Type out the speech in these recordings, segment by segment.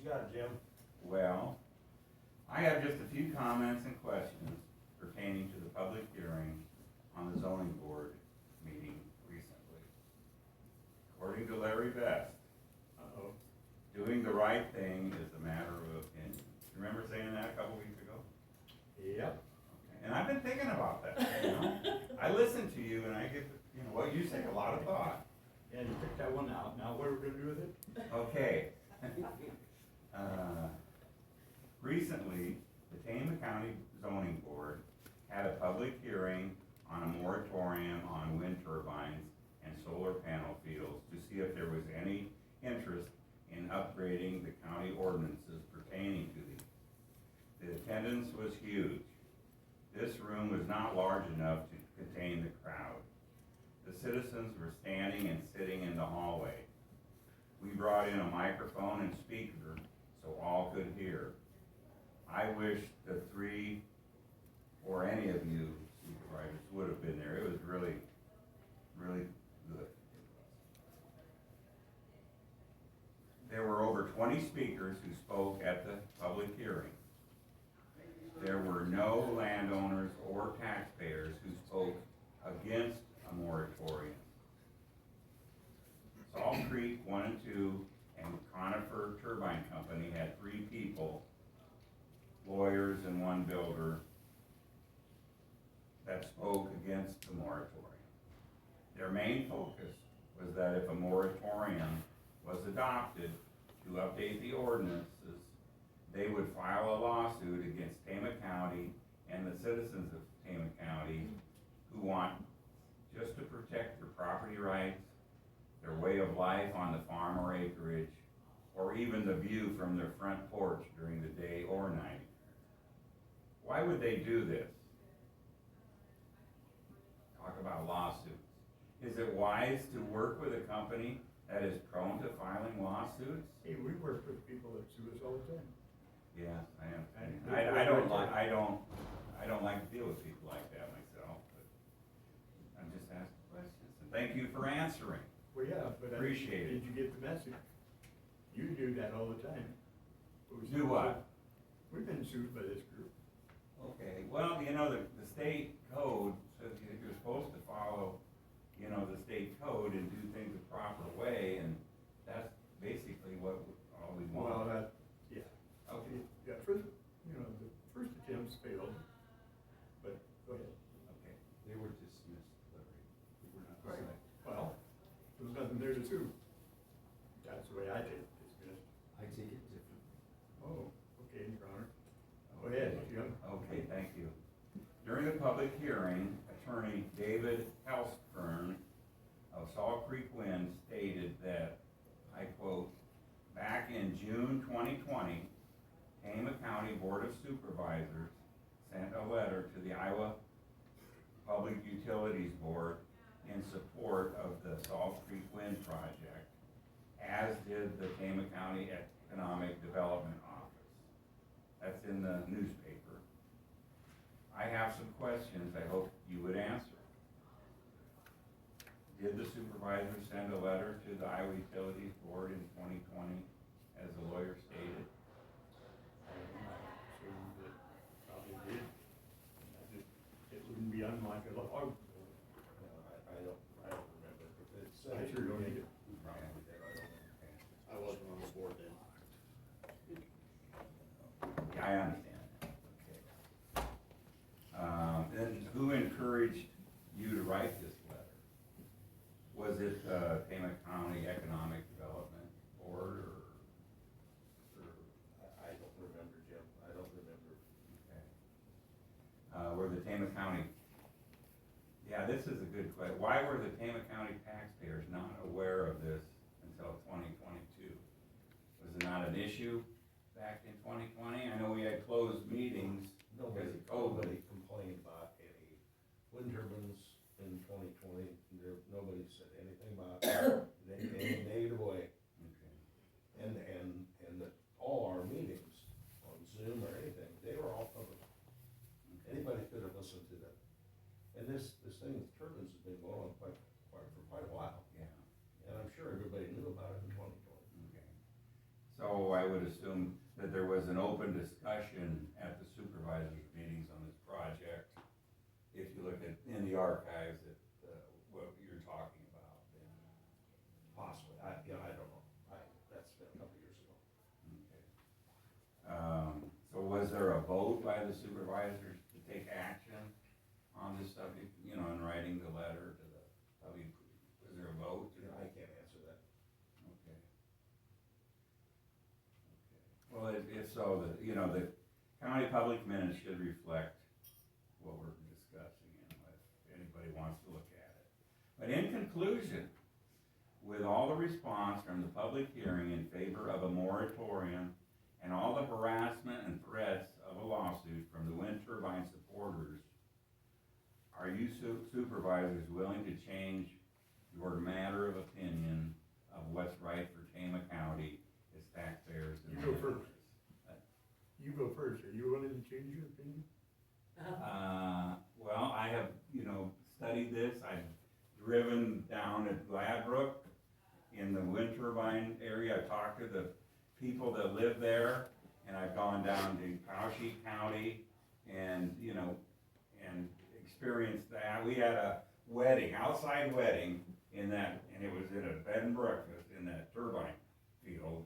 you got, Jim? Well, I have just a few comments and questions pertaining to the public hearing on the zoning board meeting recently. According to Larry Best, Uh-oh. doing the right thing is a matter of opinion. Remember saying that a couple weeks ago? Yep. Okay. And I've been thinking about that, you know? I listen to you and I give, you know, what you say a lot of thought. Yeah, you picked that one out. Now what are we gonna do with it? Okay. Recently, the Tama County Zoning Board had a public hearing on a moratorium on wind turbines and solar panel fields to see if there was any interest in upgrading the county ordinances pertaining to these. The attendance was huge. This room was not large enough to contain the crowd. The citizens were standing and sitting in the hallway. We brought in a microphone and speaker so all could hear. I wish the three or any of you supervisors would have been there. It was really, really good. There were over 20 speakers who spoke at the public hearing. There were no landowners or taxpayers who spoke against a moratorium. Salt Creek 1 and 2 and Conifer Turbine Company had 3 people, lawyers and 1 builder, that spoke against the moratorium. Their main focus was that if a moratorium was adopted to update the ordinances, they would file a lawsuit against Tama County and the citizens of Tama County who want just to protect their property rights, their way of life on the farm or acreage, or even the view from their front porch during the day or night. Why would they do this? Talk about lawsuits. Is it wise to work with a company that is prone to filing lawsuits? Hey, we work with people that sue us all the time. Yes, I am. And I don't like to deal with people like that myself, but I'm just asking questions. And thank you for answering. Well, yeah, but Appreciate it. did you get the message? You do that all the time. Do what? We've been sued by this group. Okay, well, you know, the state code says you're supposed to follow, you know, the state code and do things the proper way, and that's basically what all we Well, want. yeah. Okay, Yeah, first, you know, the first attempts failed, but go ahead. okay, they were dismissed, Larry. We were not Right. decided. Well, there was nothing there to sue. That's the way I take it, dismissed. I take it differently. Oh, okay, Your Honor. Go ahead, Jim. Okay, thank you. During the public hearing, attorney David Halstern of Salt Creek Wind stated that, I quote, "Back in June 2020, Tama County Board of Supervisors sent a letter to the Iowa Public Utilities Board in support of the Salt Creek Wind Project, as did the Tama County Economic Development Office." That's in the newspaper. I have some questions I hope you would answer. Did the supervisor send a letter to the Iowa Utilities Board in 2020, as the lawyer stated? So that probably did. It wouldn't be unlike a log. I don't remember, but it's. I sure don't either. I wasn't on the board then. Yeah, I understand that, okay. Then who encouraged you to write this letter? Was it Tama County Economic Development Board, or? I don't remember, Jim, I don't remember. Okay. Were the Tama County, yeah, this is a good question. Why were the Tama County taxpayers not aware of this until 2022? Was it not an issue back in 2020? I know we had closed meetings because of COVID. Nobody complained about any wind turbines in 2020, nobody said anything about it, they negative way. Okay. And all our meetings on Zoom or anything, they were all public. Anybody could have listened to them. And this thing with turbines has been going on for quite a while. Yeah. And I'm sure everybody knew about it in 2020. Okay. So I would assume that there was an open discussion at the supervisors meetings on this project. If you look at, in the archives, at, what you're talking about, then. Possibly, I don't know, that's been a couple years ago. Okay. So was there a vote by the supervisors to take action on this subject, you know, in writing the letter to the, was there a vote? You know, I can't answer that. Okay. Well, if so, you know, the county public minutes should reflect what we're discussing, and if anybody wants to look at it. But in conclusion, with all the response from the public hearing in favor of a moratorium and all the harassment and threats of a lawsuit from the wind turbine supporters, are you supervisors willing to change your matter of opinion of what's right for Tama County, its taxpayers and You go residents? first. You go first, are you willing to change your opinion? Well, I have, you know, studied this, I've driven down at Gladbrook in the wind turbine area, I've talked to the people that live there, and I've gone down to Pubic County, and, you know, and experienced that. We had a wedding, outside wedding, in that, and it was in a bed and breakfast in that turbine field,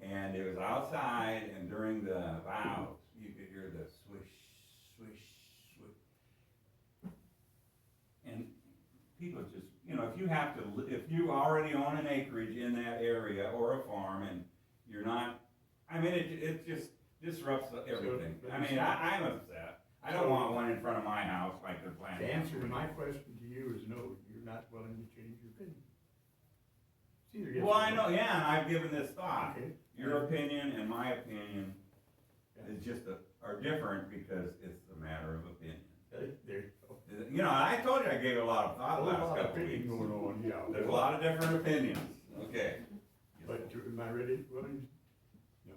and it was outside, and during the vows, you could hear the swish, swish, swish. And people just, you know, if you already own an acreage in that area or a farm and you're not, I mean, it just disrupts everything. I mean, I'm upset. I don't want one in front of my house like they're planning. The answer to my question to you is no, you're not willing to change your opinion. It's either yes Well, or I no. know, yeah, and I've given this thought. Okay. Your opinion and my opinion is just are different because it's a matter of opinion. There you go. You know, I told you I gave it a lot of A thought lot last of couple opinion weeks. going on, yeah. There's a lot of different opinions, okay. But am I ready, willing? No.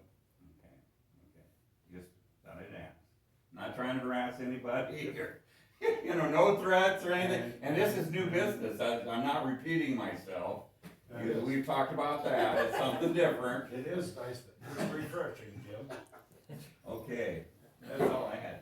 Okay. Just thought I'd ask. Not trying to harass anybody here. You know, no threats or anything. And this is new business. I'm not repeating myself. Because we've talked about that. It's something different. It is nice, it's refreshing, Jim. Okay, that's all I had.